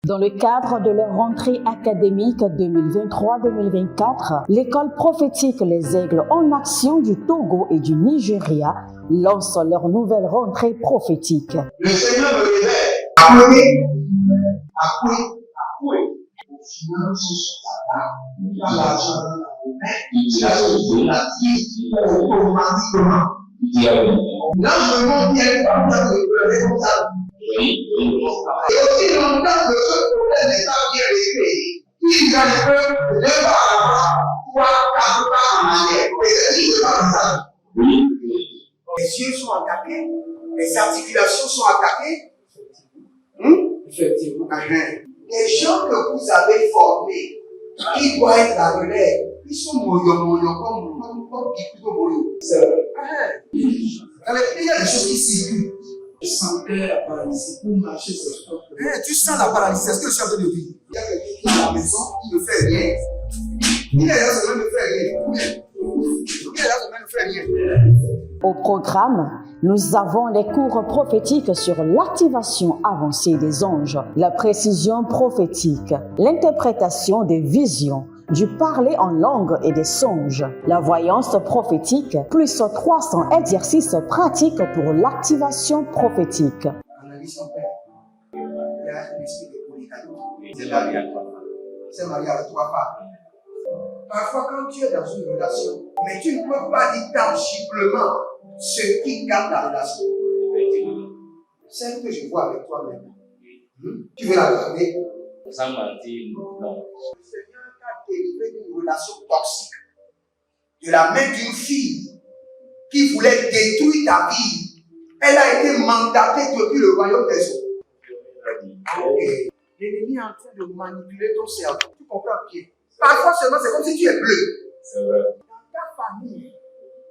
Dans le cadre de leur rentrée académique 2023-2024, l'école prophétique Les Aigles en Action du Togo et du Nigeria lance leur nouvelle rentrée prophétique. Le Seigneur me révèle. Appuyez. Au final, dans l'argent, la vie, automatiquement. Là, je me montre bien de pleurer comme ça. Et aussi longtemps que ce problème n'est pas bien réglé, il y a un peu de pas à l'avant, voire quatre pas en arrière. Et c'est ce qui se passe ça. Les yeux sont attaqués, les articulations sont attaquées. Effectivement. Les gens que vous avez formés, qui doivent être la relève, ils sont moyo comme plutôt moyo. C'est vrai. Il y a des choses qui circulent. Je sentais la paralysie pour marcher sur ce corps. Tu sens la paralysie, c'est ce que je suis en train de dire. Il y a quelqu'un qui est à la maison, il ne fait rien. Il est là, il ne fait rien. Il est là, il ne fait rien. Au programme, nous avons les cours prophétiques sur l'activation avancée des anges, la précision prophétique, l'interprétation des visions, du parler en langue et des songes, la voyance prophétique, plus 300 exercices pratiques pour l'activation prophétique. Analyse ton père. Il y a un esprit de polygamy. C'est marié à trois femmes. C'est marié à trois femmes. Parfois, quand tu es dans une relation, mais tu ne peux pas dire tangiblement ce qui garde la relation. Celle que je vois avec toi-même. Tu veux la garder? Sans mentir, non. Le Seigneur t'a délivré d'une relation toxique. De la main d'une fille qui voulait détruire ta vie. Elle a été mandatée depuis le royaume des eaux. Et l'ennemi est en train de manipuler ton cerveau. Tu comprends bien? Parfois seulement, c'est comme si tu es bleu. C'est vrai. Dans ta famille,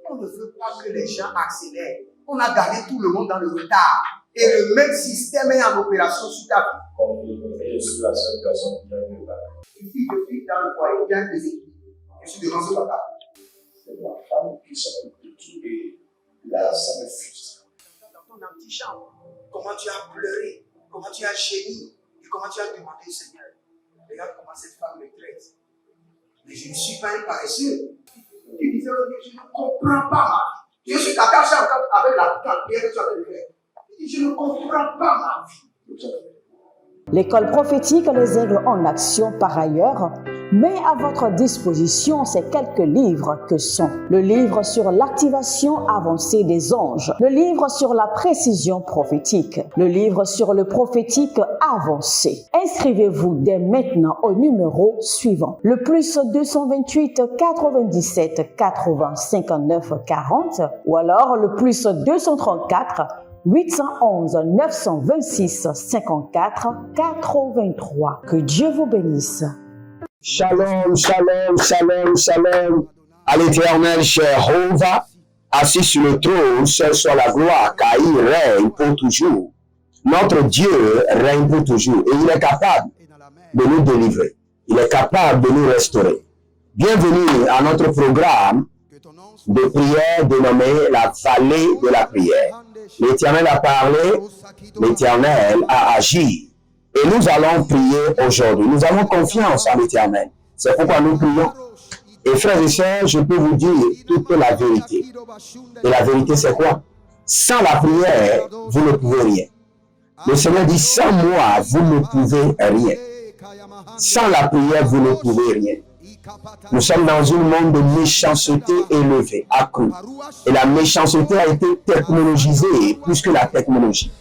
on ne veut pas que les gens accélèrent. On a gardé tout le monde dans le retard. Et le même système est en opération sur ta vie. Je suis la seule personne qui a eu le bac. Une fille de fille dans le foyer, bien déséquilibrée. Je suis devant ce papa. C'est ma femme qui s'occupe de tout et là, ça me frustre. Dans ton antichambre, comment tu as pleuré, comment tu as gémi et comment tu as demandé au Seigneur. Regarde comment cette femme me traite. Mais je ne suis pas un paresseux. Tu disais, je ne comprends pas ma vie. Je suis attaché avec la prière que tu as fait de faire. Je ne comprends pas ma vie. L'école prophétique Les Aigles en Action, par ailleurs, met à votre disposition ces quelques livres que sont le livre sur l'activation avancée des anges, le livre sur la précision prophétique, le livre sur le prophétique avancé. Inscrivez-vous dès maintenant au numéro suivant, le plus 228 97 80 59 40 ou alors le plus 234 811 926 54 83. Que Dieu vous bénisse. Shalom, shalom, shalom, shalom à l'Éternel Jéhovah, assis sur le trône, seul soit la gloire, car il règne pour toujours. Notre Dieu règne pour toujours et il est capable de nous délivrer. Il est capable de nous restaurer. Bienvenue à notre programme de prière dénommé la vallée de la prière. L'Éternel a parlé, l'Éternel a agi. Et nous allons prier aujourd'hui. Nous avons confiance en l'Éternel. C'est pourquoi nous prions. Et frères et sœurs, je peux vous dire toute la vérité. Et la vérité, c'est quoi? Sans la prière, vous ne pouvez rien. Le Seigneur dit, sans moi, vous ne pouvez rien. Sans la prière, vous ne pouvez rien. Nous sommes dans un monde de méchanceté élevée, accrue. Et la méchanceté a été technologisée plus que la technologie.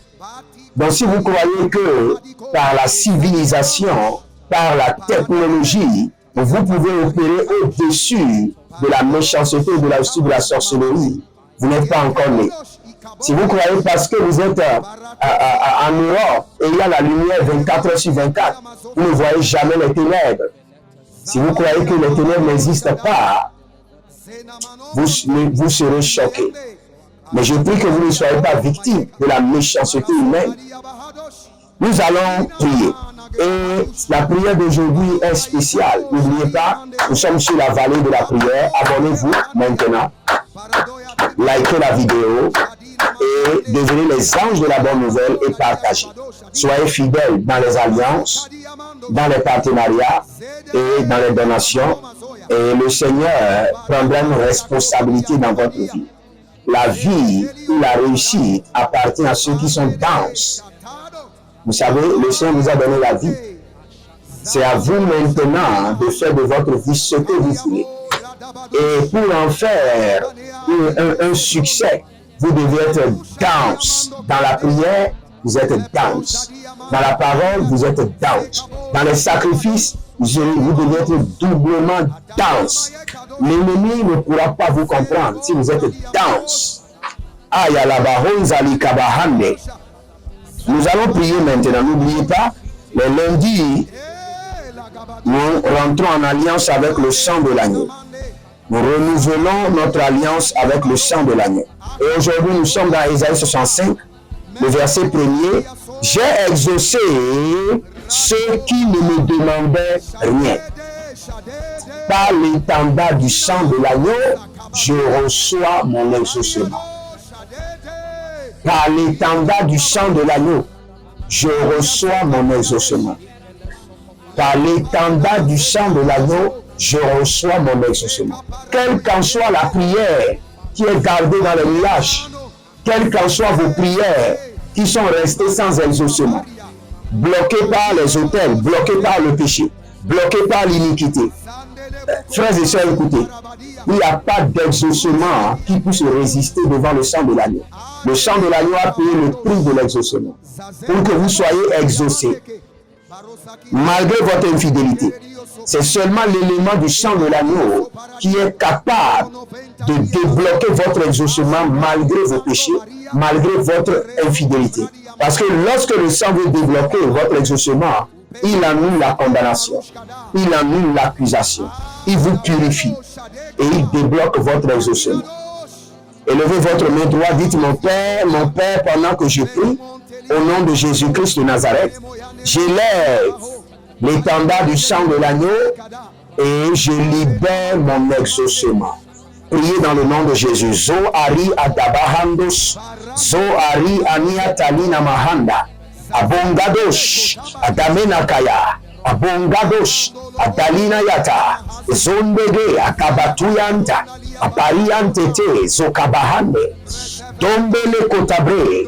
Donc si vous croyez que par la civilisation, par la technologie, vous pouvez opérer au-dessus de la méchanceté et de la sorcellerie, vous n'êtes pas encore né. Si vous croyez parce que vous êtes en Europe et il y a la lumière 24 heures sur 24, vous ne voyez jamais les ténèbres. Si vous croyez que les ténèbres n'existent pas, vous serez choqués. Mais je prie que vous ne soyez pas victimes de la méchanceté humaine. Nous allons prier. Et la prière d'aujourd'hui est spéciale. N'oubliez pas, nous sommes sur la vallée de la prière. Abonnez-vous maintenant. Likez la vidéo et devenez les anges de la bonne nouvelle et partagez. Soyez fidèles dans les alliances, dans les partenariats et dans les donations. Et le Seigneur prendra une responsabilité dans votre vie. La vie ou la réussite appartient à ceux qui sont denses. Vous savez, le Seigneur vous a donné la vie. C'est à vous maintenant de faire de votre vie ce que vous voulez. Et pour en faire un succès, vous devez être dense. Dans la prière, vous êtes dense. Dans la parole, vous êtes dense. Dans les sacrifices, vous devez être doublement dense. L'ennemi ne pourra pas vous comprendre si vous êtes dense. Nous allons prier maintenant. N'oubliez pas, les lundis, nous rentrons en alliance avec le sang de l'agneau. Nous renouvelons notre alliance avec le sang de l'agneau. Et aujourd'hui, nous sommes dans Ésaïe 65, le verset 1er. J'ai exaucé ceux qui ne me demandaient rien. Par l'étendard du sang de l'agneau, je reçois mon exaucement. Par l'étendard du sang de l'agneau, je reçois mon exaucement. Par l'étendard du sang de l'agneau, je reçois mon exaucement. Quelle qu'en soit la prière qui est gardée dans les nuages, quelles qu'en soient vos prières qui sont restées sans exaucement, bloquées par les autels, bloquées par le péché, bloquées par l'iniquité. Frères et sœurs, écoutez, il n'y a pas d'exaucement qui puisse résister devant le sang de l'agneau. Le sang de l'agneau a payé le prix de l'exaucement pour que vous soyez exaucés. Malgré votre infidélité, c'est seulement l'élément du sang de l'agneau qui est capable de débloquer votre exaucement malgré vos péchés, malgré votre infidélité. Parce que lorsque le sang veut débloquer votre exaucement, il annule la condamnation, il annule l'accusation, il vous purifie et il débloque votre exaucement. Élevez votre main droite, dites mon Père, pendant que je prie, au nom de Jésus-Christ de Nazareth, j'élève l'étendard du sang de l'agneau et je libère mon exaucement. Priez dans le nom de Jésus. Zo ari adabahandos, zo ari aniatalina mahanda, abongadosh, adamena kaya, abongadosh, adalina yata, zondege, akabatuyanta, apariantete, zokabahande, tombele kotabre.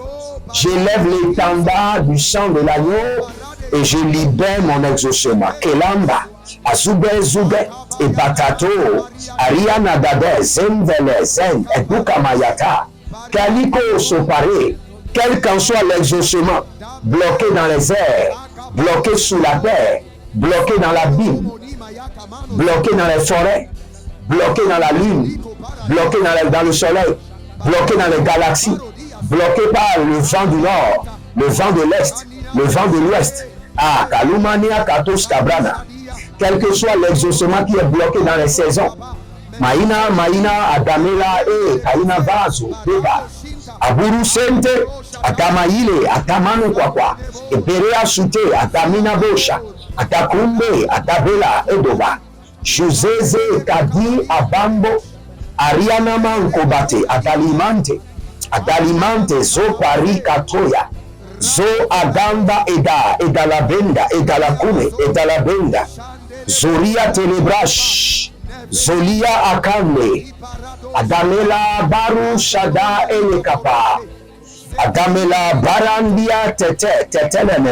J'élève l'étendard du sang de l'agneau et je libère mon exaucement. Kelamba, Azube Zube, et Batato, Ariana Dade, Zenvele, Zen, et Bukamayata, Kaliko Sopare, quel qu'en soit l'exaucement, bloqué dans les airs, bloqué sous la terre, bloqué dans l'abîme, bloqué dans les forêts, bloqué dans la lune, bloqué dans le soleil, bloqué dans les galaxies, bloqué par le vent du nord, le vent de l'est, le vent de l'ouest. Ah, Kalumania Katos Kabrana. Quel que soit l'exaucement qui est bloqué dans les saisons. Maïna, Adamela, Kaina Vazo, Beba. Aburu Sente, Atamaile, Atamanu Kwakwa. Eperea Sute, Atamina Bosha. Atakumbe, Atabela, Edoba. Joseze, Kadi, Abambo. Ariana Mankobate, Atalimante. Adalimante zo pari katoya zo agamba edalabenda edalakume edalabenda zoria telebrash zolia akande adamela baru shada elekapa adamela barandia tetelene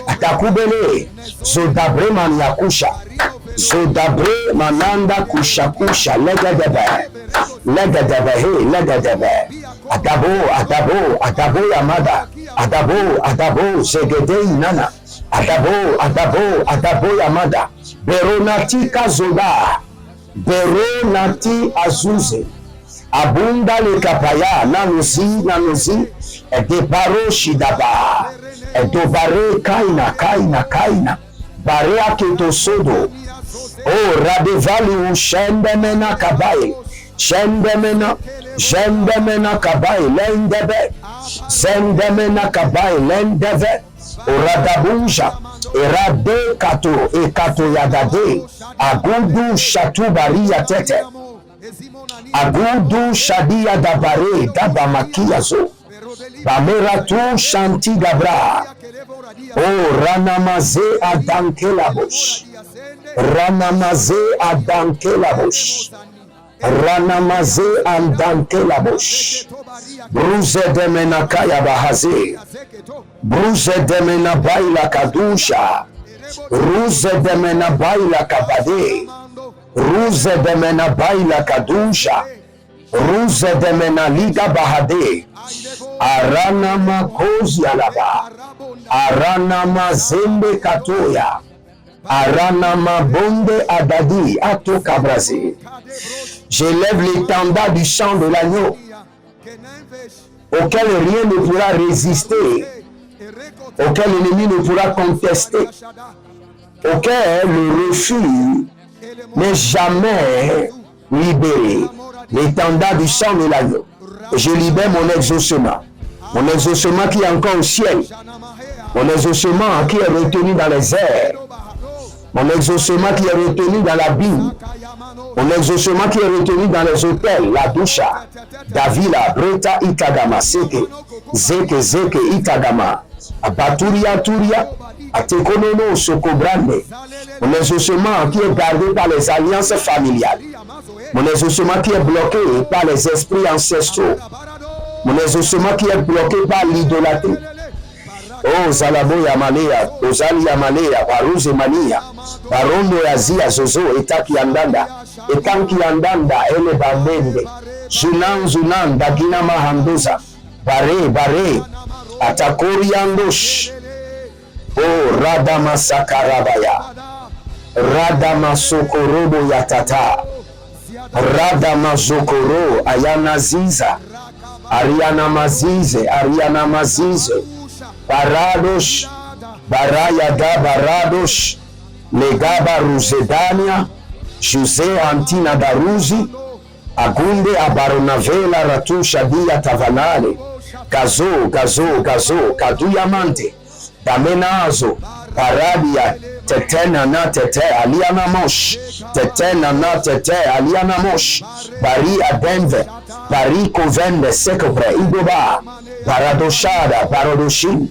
atakubele zodabre maniakusha zodabre mananda kusha legadebe adabo yamada adabo zegede inana adabo yamada beronati kazoda beronati azuze abunda le kapaya nanuzi edebaro shidaba edobare kaina barea ketosodo o radevali shendemena kabai shendemena kabai lendebe sendemena kabai lendeve o radabunja erade kato yadade agudu shatu baria tete Agudu shadia dabare dabamakiazo. Bameratu shanti gabra. Oh ranamaze adankelabos. Ranamaze adankelabos. Ranamaze adankelabos. Bruze de menakaya bahaze. Bruze de menabaila kadusha. Ruze de menabaila kabade. Ruze de menabaila kadusha. Ruze de menaliga bahade. Arana makozi alaba. Arana mazembe katoya. Arana mabonde adadi ato kabrazi. J'élève l'étendard du chant de l'agneau, auquel rien ne pourra résister, auquel l'ennemi ne pourra contester, auquel le refus n'est jamais libéré. L'étendard du chant de l'agneau. Je libère mon exaucement qui est encore au ciel, mon exaucement qui est retenu dans les airs, mon exaucement qui est retenu dans l'abîme, mon exaucement qui est retenu dans les hôtels, la doucha, Davila, Breta, Ikagama, Seke, Zeke, Ikagama, Abaturia, Turia, Atekonono, Sokobrande, mon exaucement qui est gardé par les alliances familiales, mon exaucement qui est bloqué par les esprits ancestraux, mon exaucement qui est bloqué par l'idolâtrie. Oh, Zalabo Yamalea, Ozali Yamalea, Baruze Mania, Barondo Yazia, Zozo, Etaki Andanda, Etanki Andanda, Ele Bambende, Zunan, Dagina Mahandoza, Bare, Atakori Andosh, Oh, Radama Sakarabaya, Radama Sokorobo Yatata, Radama Zokoro, Ayana Ziza, Ariana Mazize, Baradosh, Barayada Baradosh, Legaba Ruzedania, Jose Antina Daruzi, Agunde Abaronavela Ratu Shadia Tavanale, Gazo, Kaduyamante, Damenazo, Paradia, Tetena na Tete, Aliana Mosh, Tetena na Tete, Aliana Mosh, Bari Adenve, Bari Kovende, Sekopre, Igoba, Baradoshada, Baradoshin,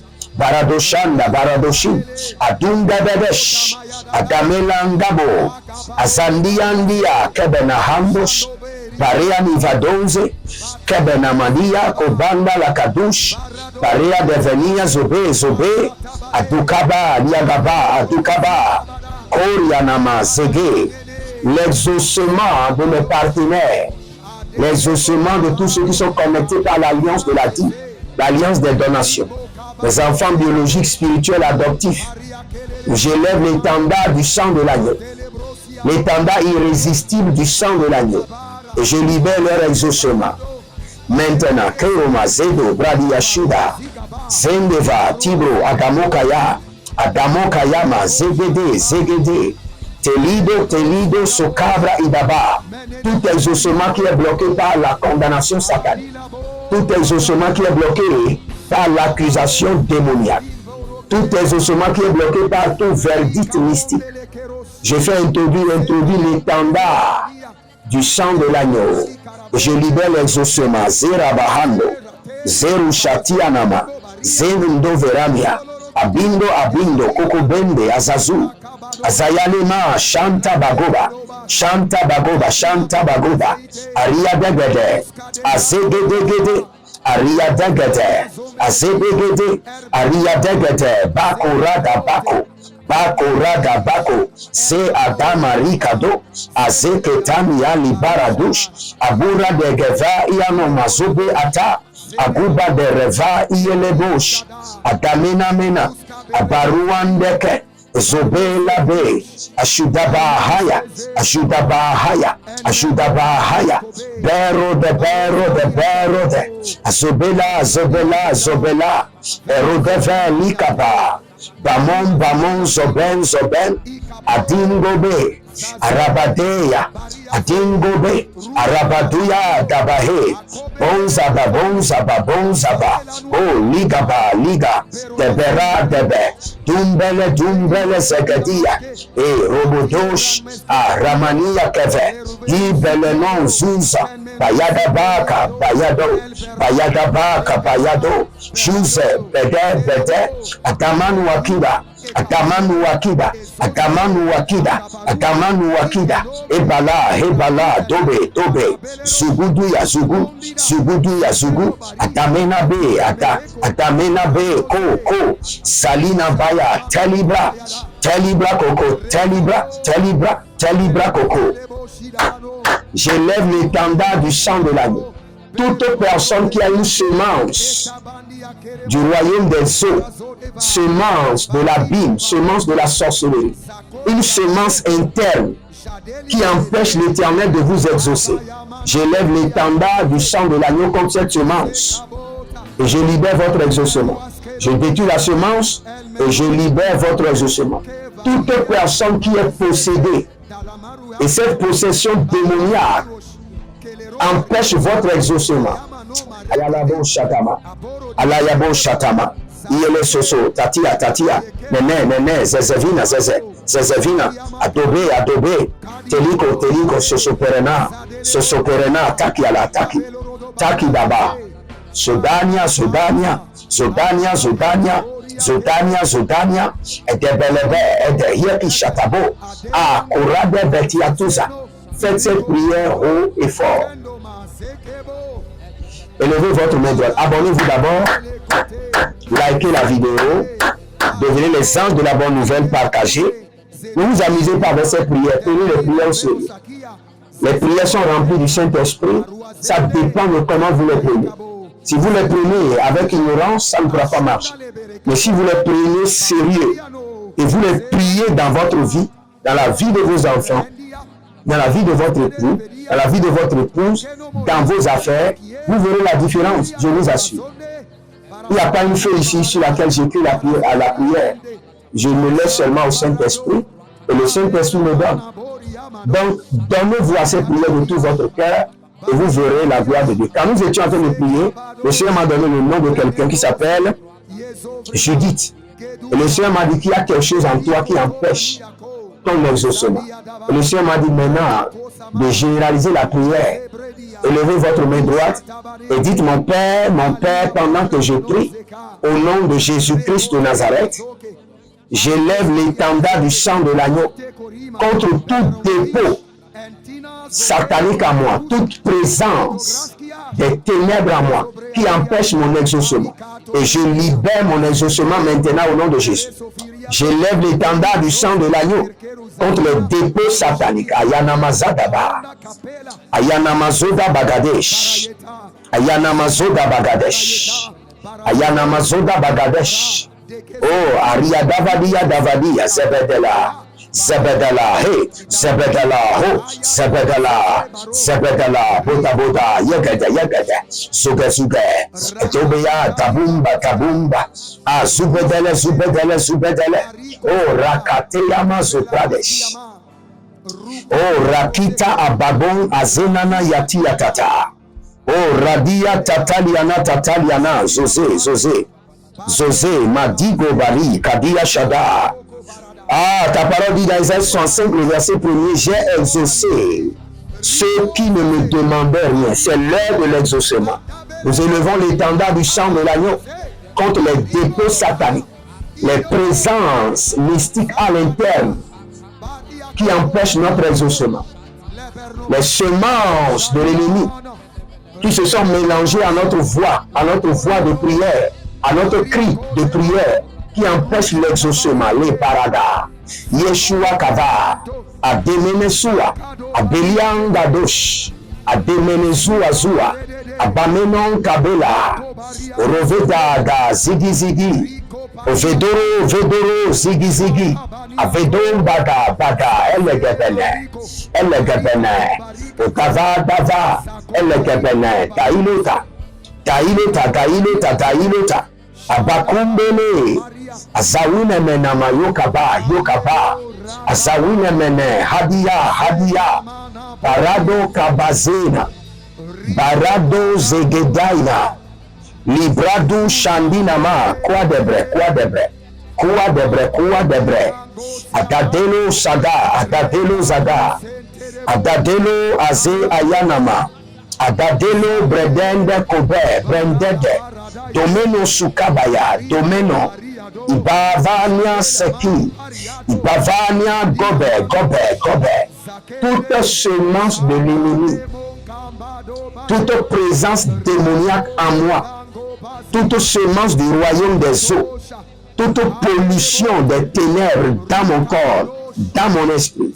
Adunga Bedesh, Adamelangabo, Azandiandia, Kebena Hambosh, Barea Nivadonze, Kebena Mania, Kobanda Lakadush, Barea Devenia Zobe, Adukaba, Niagaba, Korianama, Zege, l'exaucement de mes partenaires, l'exaucement de tous ceux qui sont connectés par l'alliance de la vie, l'alliance des donations, les enfants biologiques, spirituels, adoptifs. J'élève l'étendard du sang de l'agneau, l'étendard irrésistible du sang de l'agneau, et je libère leur exaucement. Maintenant, Keoma, Zedo, Bradi Yashuda, Zendeva, Tibro, Adamokayama, Zegede, Telido, Sokabra, Idaba, tout exaucement qui est bloqué par la condamnation satanique, tout exaucement qui est bloqué par l'accusation démoniaque, tout exaucement qui est bloqué par tout verdict mystique. Je fais introduire l'étendard du sang de l'agneau. Je libère l'exaucement. Zerabahando, Zeru Shatianama, Zerundo Veramia, Abindo, Kokobende, Azazu, Azayanema, Shanta Bagoba, Aria Degede, Azegede, Aria Degede, Azegede, Aria Degede, Bako, Se Adama Rikado, Azeketani Ali Baradush, Abura de Geva Iano Mazobe Ata, Aguba de Reva Ielebosh, Adamina Mena, Abaruandeke, Zobela Be, Ashudabahaya, Bero de, Zobela, Erodeva Likaba, Bamon, Zoben, Adingobe, Arabadeya, Adingobe, Arabaduya Dabahe, Bonzaba, Bonzaba, Bonzaba, Oh, Ligaba, Liga, Debera, Debe, Dumbele, Dumbele, Zegadia, Robodosh, Ramania Keve, Ibelenon Zuza, Bayada Baka, Bayado, Bayada Baka, Bayado, Juse, Bede, Bede, Atamanu Wakida, Atamanu Wakida, Atamanu Wakida, Atamanu Wakida, Ebala, Hebala, Dobe, Dobe, Zugudu ya Zugu, Zugudu ya Zugu, Atamena Be, Atamena Be, Ko, Salina Baya, Telibra, Telibra Coco, Telibra, Telibra, Telibra Coco. J'élève l'étendard du sang de l'agneau. Toute personne qui a une semence du royaume des eaux, semence de l'abîme, semence de la sorcellerie, une semence interne qui empêche l'Éternel de vous exaucer. J'élève l'étendard du sang de l'agneau contre cette semence et je libère votre exaucement. Je détruis la semence et je libère votre exaucement. Toute personne qui est possédée et cette possession démoniaque empêche votre exaucement. Ayalabo Shatama, Alayabo Shatama, Yele Soso, Tatia, Nene, Zezevina, Zezevina, Adobe, Teliko, Sosoperena, Taki Baba, Zodania, Edebelebe, Edeyeki Shatabo, Korade Betiatuza. Faites cette prière haut et fort. Élevez votre main droite. Abonnez-vous d'abord. Likez la vidéo. Devenez les anges de la bonne nouvelle. Partagez. Ne vous amusez pas avec cette prière. Prenez les prières au sérieux. Les prières sont remplies du Saint-Esprit. Ça dépend de comment vous les prenez. Si vous les prenez avec ignorance, ça ne pourra pas marcher. Mais si vous les prenez sérieux et vous les priez dans votre vie, dans la vie de vos enfants, dans la vie de votre époux, dans la vie de votre épouse, dans vos affaires, vous verrez la différence, je vous assure. Il n'y a pas une feuille ici sur laquelle j'écris la prière. Je me laisse seulement au Saint-Esprit et le Saint-Esprit me donne. Donc, donnez-vous à cette prière de tout votre cœur et vous verrez la gloire de Dieu. Quand nous étions en train de prier, le Seigneur m'a donné le nom de quelqu'un qui s'appelle Judith. Et le Seigneur m'a dit qu'il y a quelque chose en toi qui empêche ton exaucement. Et le Seigneur m'a dit maintenant de généraliser la prière. Élevez votre main droite et dites mon Père, pendant que je prie, au nom de Jésus-Christ de Nazareth, j'élève l'étendard du sang de l'agneau contre tout dépôt satanique à moi, toute présence des ténèbres à moi qui empêche mon exaucement. Et je libère mon exaucement maintenant au nom de Jésus. J'élève l'étendard du sang de l'agneau contre le dépôt satanique. Ayanamazadaba, Ayanamazoda Bagadesh, Ayanamazoda Bagadesh, Ayanamazoda Bagadesh. Oh, Ariadavadia Davadia, Zebedela. Zebedala, hey, Zebedala, ho, Zebedala, Boda, Yagada, Suga, Tobia, Tabumba, Zubedele, oh, Rakateyama Zupradesh, oh, Rakita Ababon, Azenana Yatiatata, oh, Radia Tataliana, Zose, Madigo Bari, Kadia Shada. Ah, ta parole dit dans Isaïe 65, le verset 1er, j'ai exaucé ceux qui ne me demandaient rien. C'est l'heure de l'exaucement. Nous élevons l'étendard du sang de l'agneau contre les dépôts sataniques, les présences mystiques à l'interne qui empêchent notre exaucement, les semences de l'ennemi qui se sont mélangées à notre voix de prière, à notre cri de prière, qui empêche l'exaucement, les paradas, Yeshua Kava, Ademenesua, Abelianga Dosh, Ademenezua Zua, Abamenon Kabela, Rovedada, Zigi, Vedoro, Zigi, Avedon Baga, Elegebene, Okava Dava, Elegebene, Tailota, Abakumbele, Azawune menama yokaba, Azawine mene, hadia, parado kabazena, barado zegedaina, librado shandinama, quoi de bre, adadelo zaga, adadelo aze ayanama, adadelo bredende kobe, brendede, domeno sukabaya, domeno, ibavania seki, ibavania gobe, toute semence de l'ennemi, toute présence démoniaque en moi, toute semence du royaume des eaux, toute pollution des ténèbres dans mon corps, dans mon esprit,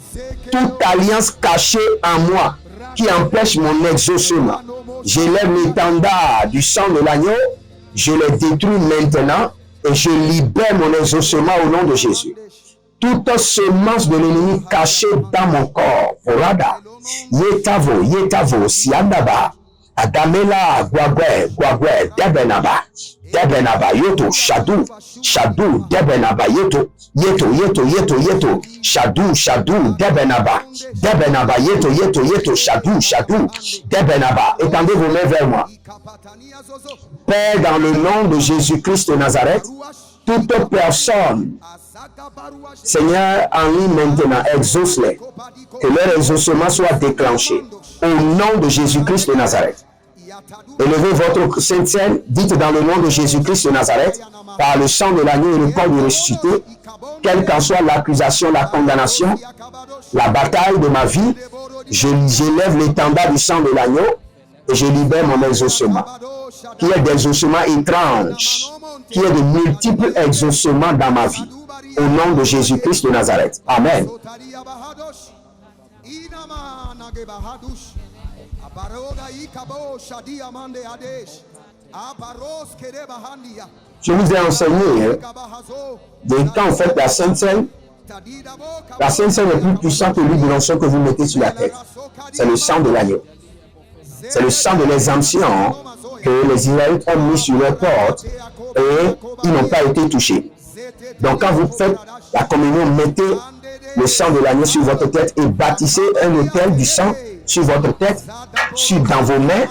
toute alliance cachée en moi qui empêche mon exaucement, j'élève l'étendard du sang de l'agneau, je les détruis maintenant et je libère mon exaucement au nom de Jésus. Toute semence de l'ennemi cachée dans mon corps, Orada, Yetavo, Siandaba, Adamela, Guagwe, Debenaba, Yoto, Shadou, Debenaba, Yeto, Shadou, Debenaba, Yeto, Shadou, Debenaba. Étendez vos mains vers moi. Père, dans le nom de Jésus-Christ de Nazareth, toute personne, Seigneur, en lui maintenant, exauce-les, que leur exaucement soit déclenché au nom de Jésus-Christ de Nazareth. Élevez votre sainte scène, dites dans le nom de Jésus-Christ de Nazareth, par le sang de l'agneau et le corps du ressuscité, quelle qu'en soit l'accusation, la condamnation, la bataille de ma vie, j'élève l'étendard du sang de l'agneau et je libère mon exaucement. Qu'il y ait des exaucements étranges, qu'il y ait de multiples exaucements dans ma vie. Au nom de Jésus-Christ de Nazareth. Amen. Je vous ai enseigné de quand vous faites la Sainte Seine. La Sainte Seine est plus puissante que l'huile de l'onction que vous mettez sur la tête. C'est le sang de l'agneau. C'est le sang de l'exemption que les Israélites ont mis sur leurs portes et ils n'ont pas été touchés. Donc quand vous faites la communion, mettez le sang de l'agneau sur votre tête et bâtissez un autel du sang sur votre tête, dans vos mains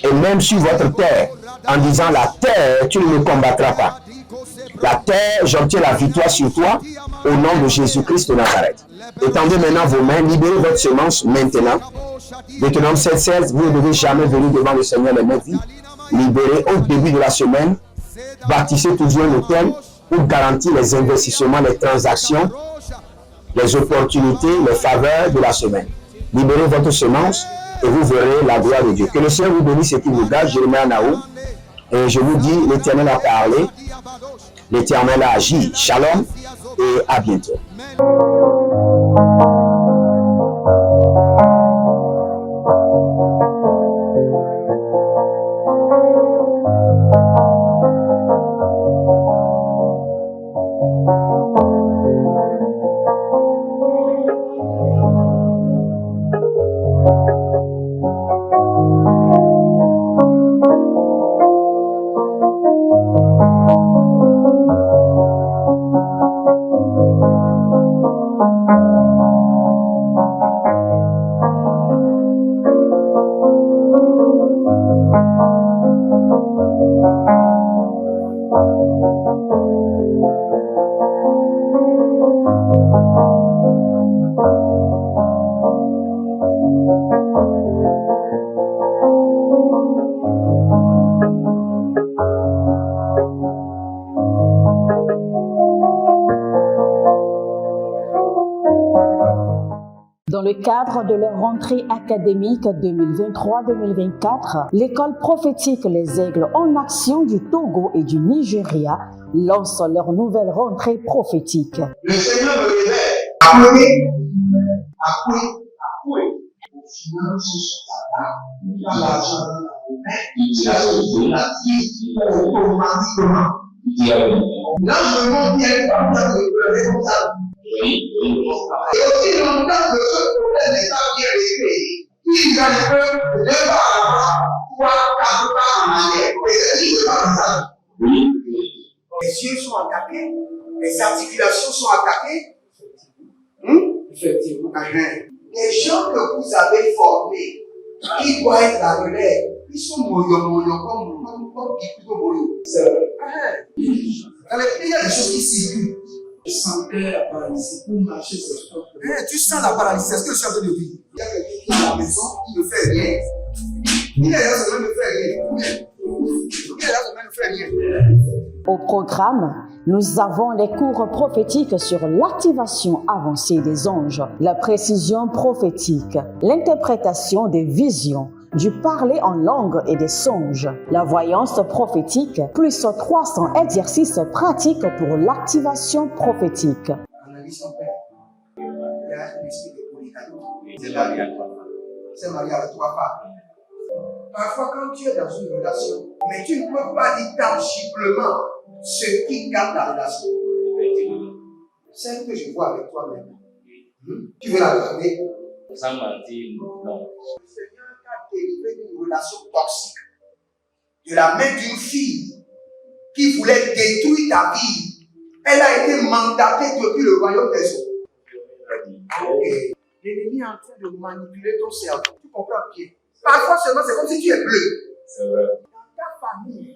et même sur votre terre, en disant: la terre, tu ne me combattras pas. La terre, j'obtiens la victoire sur toi au nom de Jésus-Christ de Nazareth. Étendez maintenant vos mains, libérez votre semence maintenant. Deutéronome 7:16, vous ne devez jamais venir devant le Seigneur les mains vides. Libérez au début de la semaine, bâtissez toujours un autel pour garantir les investissements, les transactions, les opportunités, les faveurs de la semaine. Libérez votre semence et vous verrez la gloire de Dieu. Que le Seigneur vous bénisse et qu'il vous garde. Jérémie Naoum. Et je vous dis, l'Éternel a parlé, l'Éternel a agi. Shalom et à bientôt. Dans le cadre de leur rentrée académique 2023-2024, l'école prophétique Les Aigles en Action du Togo et du Nigeria lance leur nouvelle rentrée prophétique. Le Seigneur me révèle. Appuyez. Finances, dans l'argent, il a sauvé la vie automatiquement. Là, je montre bien comme ça, comme ça. Et aussi longtemps que ce problème n'est pas bien réglé, il y a un peu de pas à l'avant, 3, 4 pas en arrière. Et c'est pas ça. Les yeux sont attaqués, les articulations sont attaquées. Effectivement. Les gens que vous avez formés, qui doivent être la relève, ils sont comme plutôt moyo. C'est vrai. Il y a des choses qui circulent. Je sentais la paralysie pour marcher sur ce corps. Tu sens la paralysie, c'est ce que je suis en train de dire. Il y a quelqu'un qui est à la maison, il ne fait rien. Il est là, il ne fait rien. Il est là, il ne fait rien. Au programme, nous avons les cours prophétiques sur l'activation avancée des anges, la précision prophétique, l'interprétation des visions, du parler en langue et des songes, la voyance prophétique, plus 300 exercices pratiques pour l'activation prophétique. Analyse ton père. Il y a un esprit de polygamie. C'est marié à trois femmes. C'est marié à trois femmes. Parfois, quand tu es dans une relation, mais tu ne peux pas dire tangiblement ce qui garde la relation. Celle que je vois avec toi maintenant. Tu veux la garder? Sans mentir, non. Le Seigneur t'a délivré d'une relation toxique. De la main d'une fille qui voulait détruire ta vie. Elle a été mandatée depuis le royaume des eaux. L'ennemi est en train de manipuler ton cerveau. Tu comprends bien? Parfois seulement, c'est comme si tu es bleu. C'est vrai. Dans ta famille,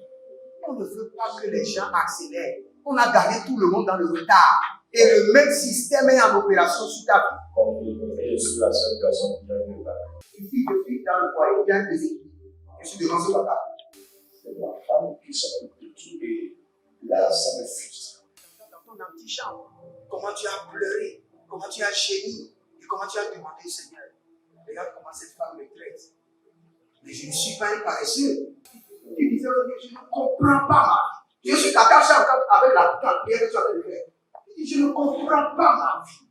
on ne veut pas que les gens accélèrent. On a gardé tout le monde dans le retard. Et le même système est en opération sur ta vie. Comme je suis la seule personne qui a vu là. Une fille de fille dans le foyer, bien déséquilibrée. Je suis devant ce papa. C'est ma femme qui s'occupe de tout et là, ça me frustre. Dans ton antichambre, comment tu as pleuré, comment tu as gémi et comment tu as demandé au Seigneur. Regarde comment cette femme me traite. Mais je ne suis pas un paresseux. Tu disais, je ne comprends pas ma vie. Je suis attaché avec la prière que tu as fait de faire. Je ne comprends pas ma vie.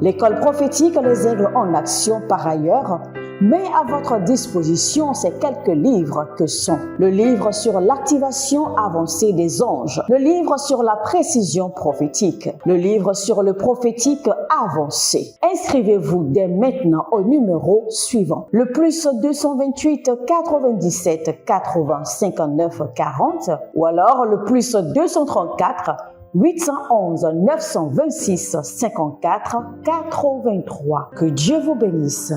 L'école prophétique Les Aigles en Action, par ailleurs, met à votre disposition ces quelques livres que sont le livre sur l'activation avancée des anges, le livre sur la précision prophétique, le livre sur le prophétique avancé. Inscrivez-vous dès maintenant au numéro suivant, le plus 228 97 80 59 40 ou alors le plus 234 811 926 54 83. Que Dieu vous bénisse.